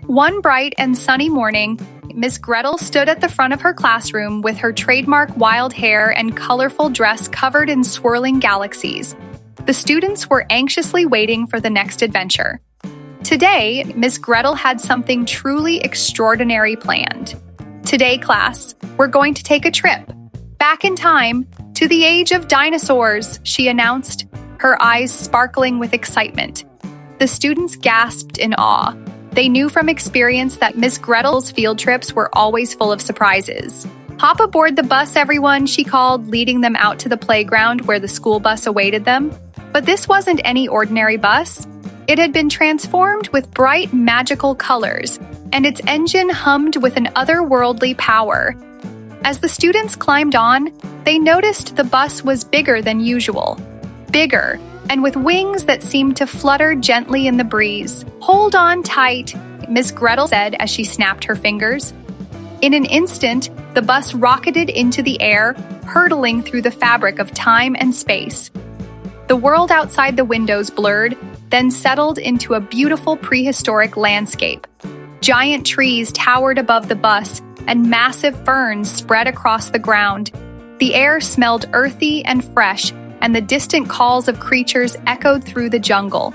One bright and sunny morning, Miss Gretel stood at the front of her classroom with her trademark wild hair and colorful dress covered in swirling galaxies. The students were anxiously waiting for the next adventure. Today, Miss Gretel had something truly extraordinary planned. Today, class, we're going to take a trip back in time to the age of dinosaurs, she announced, her eyes sparkling with excitement. The students gasped in awe. They knew from experience that Miss Gretel's field trips were always full of surprises. "Hop aboard the bus, everyone," she called, leading them out to the playground where the school bus awaited them. But this wasn't any ordinary bus. It had been transformed with bright, magical colors, and its engine hummed with an otherworldly power. As the students climbed on, they noticed the bus was bigger than usual. Bigger, and with wings that seemed to flutter gently in the breeze. "Hold on tight," Miss Gretel said as she snapped her fingers. In an instant, the bus rocketed into the air, hurtling through the fabric of time and space. The world outside the windows blurred, then settled into a beautiful prehistoric landscape. Giant trees towered above the bus, and massive ferns spread across the ground. The air smelled earthy and fresh, and the distant calls of creatures echoed through the jungle.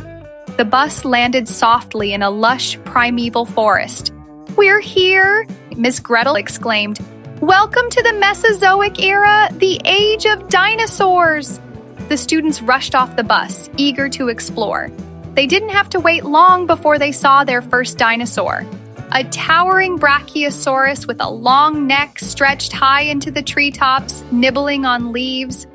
The bus landed softly in a lush, primeval forest. "We're here!" Miss Gretel exclaimed. "Welcome to the Mesozoic era, the age of dinosaurs!" The students rushed off the bus, eager to explore. They didn't have to wait long before they saw their first dinosaur. A towering Brachiosaurus with a long neck stretched high into the treetops, nibbling on leaves.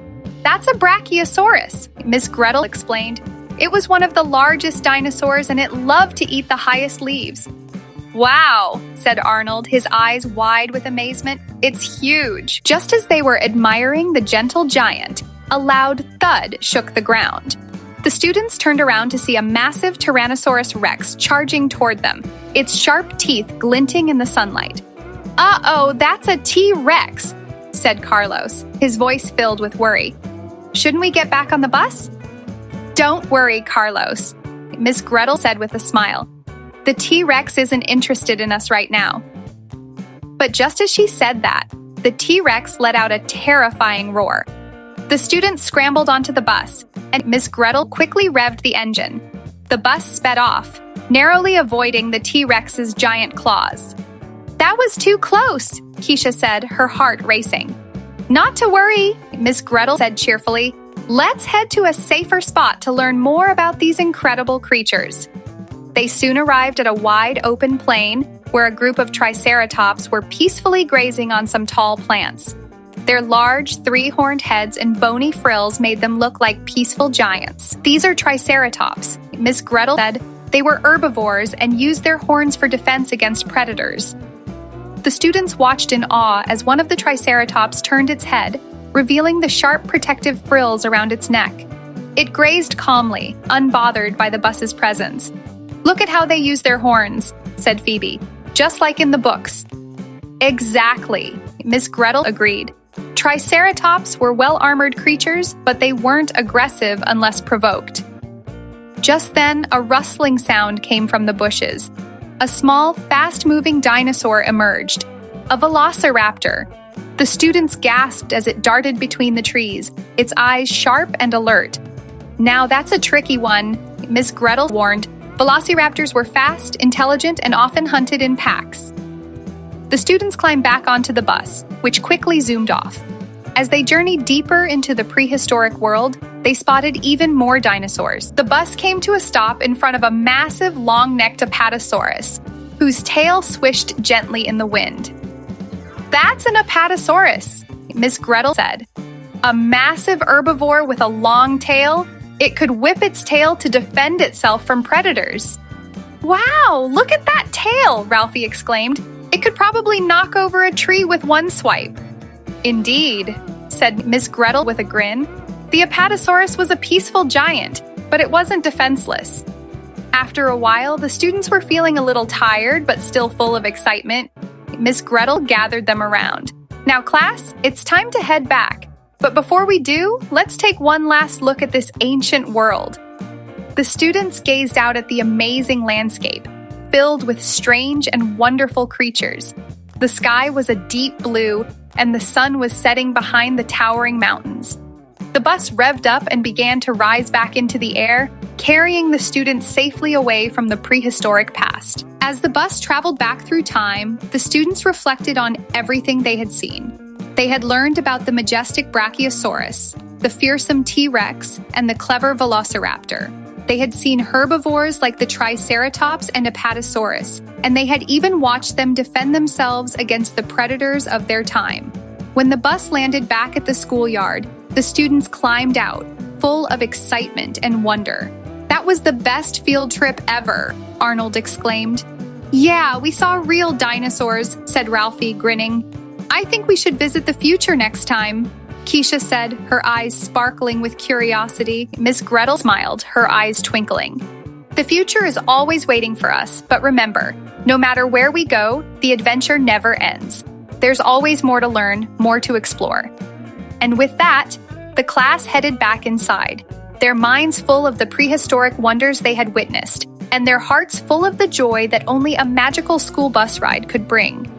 "That's a Brachiosaurus," Miss Gretel explained. "It was one of the largest dinosaurs and it loved to eat the highest leaves." "Wow," said Arnold, his eyes wide with amazement. "It's huge." Just as they were admiring the gentle giant, a loud thud shook the ground. The students turned around to see a massive Tyrannosaurus Rex charging toward them, its sharp teeth glinting in the sunlight. "Uh-oh, that's a T-Rex," said Carlos, his voice filled with worry. "Shouldn't we get back on the bus?" "Don't worry, Carlos," Miss Gretel said with a smile. "The T-Rex isn't interested in us right now." But just as she said that, the T-Rex let out a terrifying roar. The students scrambled onto the bus, and Miss Gretel quickly revved the engine. The bus sped off, narrowly avoiding the T-Rex's giant claws. "That was too close," Keisha said, her heart racing. "Not to worry," Miss Gretel said cheerfully. "Let's head to a safer spot to learn more about these incredible creatures." They soon arrived at a wide open plain where a group of Triceratops were peacefully grazing on some tall plants. Their large, three-horned heads and bony frills made them look like peaceful giants. "These are Triceratops," Miss Gretel said. "They were herbivores and used their horns for defense against predators." The students watched in awe as one of the Triceratops turned its head, revealing the sharp protective frills around its neck. It grazed calmly, unbothered by the bus's presence. "Look at how they use their horns," said Phoebe, "just like in the books." "Exactly," Miss Gretel agreed. Triceratops were well-armored creatures, but they weren't aggressive unless provoked. Just then, a rustling sound came from the bushes. A small, fast-moving dinosaur emerged, a velociraptor. The students gasped as it darted between the trees, its eyes sharp and alert. "Now that's a tricky one," Miss Gretel warned. Velociraptors were fast, intelligent, and often hunted in packs. The students climbed back onto the bus, which quickly zoomed off. As they journeyed deeper into the prehistoric world, they spotted even more dinosaurs. The bus came to a stop in front of a massive, long-necked Apatosaurus, whose tail swished gently in the wind. "That's an Apatosaurus," Miss Gretel said. "A massive herbivore with a long tail. It could whip its tail to defend itself from predators." "Wow, look at that tail!" Ralphie exclaimed. "It could probably knock over a tree with one swipe." "Indeed," said Miss Gretel with a grin. The Apatosaurus was a peaceful giant, but it wasn't defenseless. After a while, the students were feeling a little tired, but still full of excitement. Miss Gretel gathered them around. "Now, class, it's time to head back. But before we do, let's take one last look at this ancient world. The students gazed out at the amazing landscape, filled with strange and wonderful creatures. The sky was a deep blue, and the sun was setting behind the towering mountains. The bus revved up and began to rise back into the air, carrying the students safely away from the prehistoric past. As the bus traveled back through time, the students reflected on everything they had seen. They had learned about the majestic Brachiosaurus, the fearsome T-Rex, and the clever Velociraptor. They had seen herbivores like the Triceratops and Apatosaurus, and they had even watched them defend themselves against the predators of their time. When the bus landed back at the schoolyard, the students climbed out, full of excitement and wonder. "That was the best field trip ever," Arnold exclaimed. "Yeah, we saw real dinosaurs," said Ralphie, grinning. "I think we should visit the future next time," Keisha said, her eyes sparkling with curiosity. Miss Gretel smiled, her eyes twinkling. "The future is always waiting for us, but remember, no matter where we go, the adventure never ends. There's always more to learn, more to explore." And with that, the class headed back inside, their minds full of the prehistoric wonders they had witnessed, and their hearts full of the joy that only a magical school bus ride could bring.